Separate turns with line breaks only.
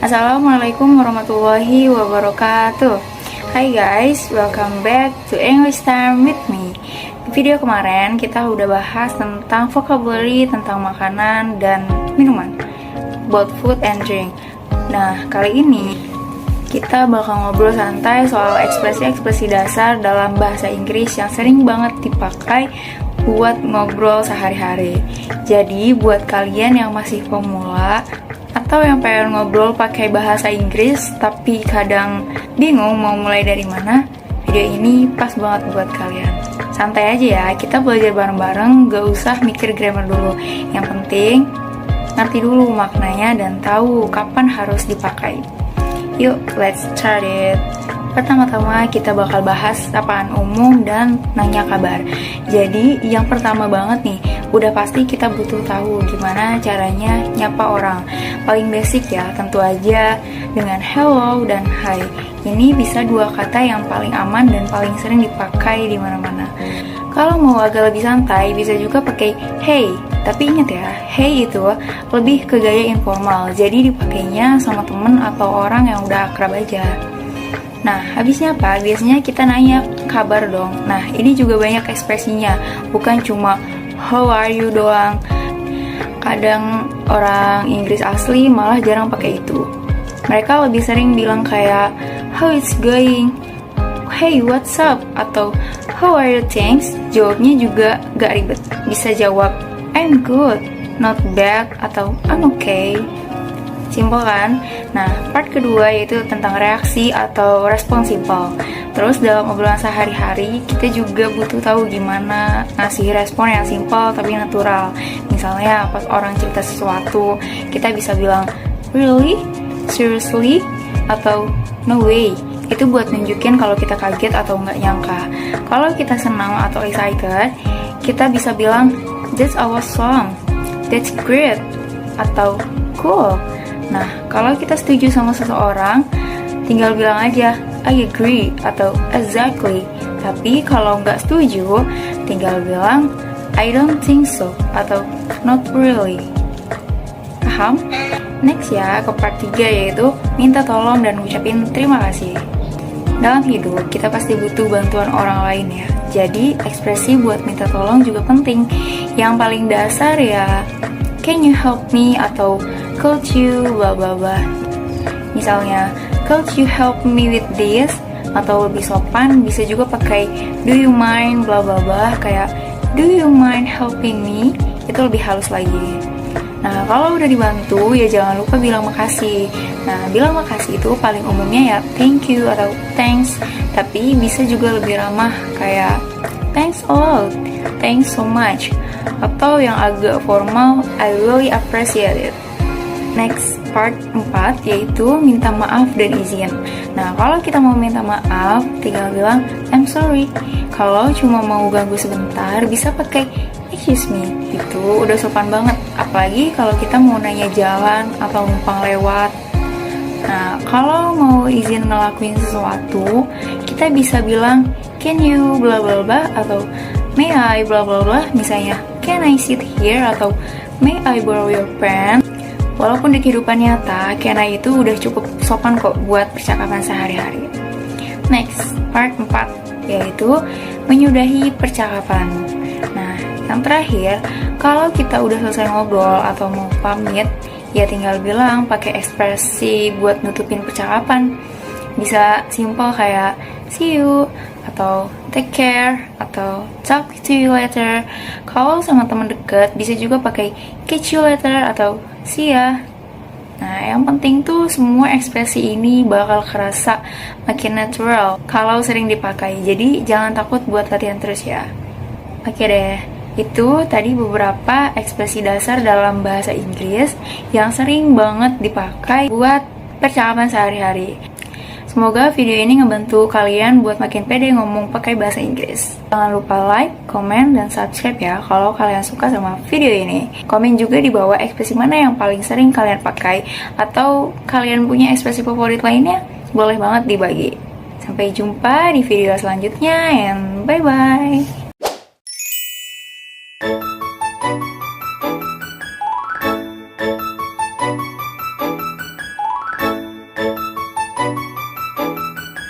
Assalamualaikum warahmatullahi wabarakatuh. Hai guys, welcome back to English Time with me. Di video kemarin kita udah bahas tentang vocabulary, tentang makanan dan minuman, both food and drink. Nah, kali ini kita bakal ngobrol santai soal ekspresi-ekspresi dasar dalam bahasa Inggris yang sering banget dipakai buat ngobrol sehari-hari. Jadi buat kalian yang masih pemula atau yang pengen ngobrol pakai bahasa Inggris tapi kadang bingung mau mulai dari mana, video ini pas banget buat kalian. Santai aja ya, kita belajar bareng-bareng, gak usah mikir grammar dulu. Yang penting ngerti dulu maknanya dan tahu kapan harus dipakai. Yuk, let's start it. Pertama-tama kita bakal bahas sapaan umum dan nanya kabar. Jadi yang pertama banget nih, udah pasti kita butuh tahu gimana caranya nyapa orang. Paling basic ya, tentu aja dengan hello dan hi. Ini bisa dua kata yang paling aman dan paling sering dipakai di mana-mana. Kalau mau agak lebih santai, bisa juga pakai hey. Tapi ingat ya, hey itu lebih ke gaya informal. Jadi dipakainya sama temen atau orang yang udah akrab aja. Nah, habisnya apa? Biasanya kita nanya kabar dong. Nah, ini juga banyak ekspresinya, bukan cuma how are you doang. Kadang orang Inggris asli malah jarang pakai itu. Mereka lebih sering bilang kayak how it's going, hey what's up, atau how are you thanks. Jawabnya juga gak ribet. Bisa jawab I'm good, not bad, atau I'm okay. Simple kan? Nah, part kedua yaitu tentang reaksi atau respon simple. Terus dalam obrolan sehari-hari, kita juga butuh tahu gimana ngasih respon yang simple tapi natural. Misalnya pas orang cerita sesuatu, kita bisa bilang really? Seriously? Atau no way. Itu buat nunjukin kalau kita kaget atau nggak nyangka. Kalau kita senang atau excited, kita bisa bilang that's awesome, that's great, atau cool. Nah, kalau kita setuju sama seseorang, tinggal bilang aja I agree atau exactly. Tapi kalau nggak setuju, tinggal bilang I don't think so atau not really. Paham? Next ya, ke part 3 yaitu minta tolong dan ngucapin terima kasih. Dalam hidup, kita pasti butuh bantuan orang lain ya. Jadi, ekspresi buat minta tolong juga penting. Yang paling dasar ya, can you help me atau could you blah blah blah. Misalnya, could you help me with this? Atau lebih sopan bisa juga pakai do you mind blah blah blah, kayak do you mind helping me? Itu lebih halus lagi. Nah, kalau udah dibantu ya jangan lupa bilang makasih. Nah, bilang makasih itu paling umumnya ya thank you atau thanks, tapi bisa juga lebih ramah kayak thanks a lot, thanks so much, atau yang agak formal I really appreciate it. Next, part 4 yaitu minta maaf dan izin. Nah, kalau kita mau minta maaf, tinggal bilang I'm sorry. Kalau cuma mau ganggu sebentar, bisa pakai excuse me. Itu udah sopan banget. Apalagi kalau kita mau nanya jalan atau numpang lewat. Nah, kalau mau izin ngelakuin sesuatu, kita bisa bilang can you bla bla bla atau may I bla bla bla. Misalnya, can I sit here atau may I borrow your pen. Walaupun di kehidupan nyata, can I itu udah cukup sopan kok buat percakapan sehari-hari. Next, part 4 yaitu menyudahi percakapan. Nah, yang terakhir, kalau kita udah selesai ngobrol atau mau pamit, ya tinggal bilang pakai ekspresi buat nutupin percakapan. Bisa simple kayak see you, atau take care, atau talk to you later. Kalau sama teman dekat, bisa juga pakai catch you later, atau see ya. Nah, yang penting tuh semua ekspresi ini bakal kerasa makin natural kalau sering dipakai. Jadi jangan takut buat latihan terus ya. Oke deh, itu tadi beberapa ekspresi dasar dalam bahasa Inggris yang sering banget dipakai buat percakapan sehari-hari. Semoga video ini ngebantu kalian buat makin pede ngomong pakai bahasa Inggris. Jangan lupa like, komen, dan subscribe ya kalau kalian suka sama video ini. Komen juga di bawah ekspresi mana yang paling sering kalian pakai, atau kalian punya ekspresi favorit lainnya, boleh banget dibagi. Sampai jumpa di video selanjutnya, and bye-bye.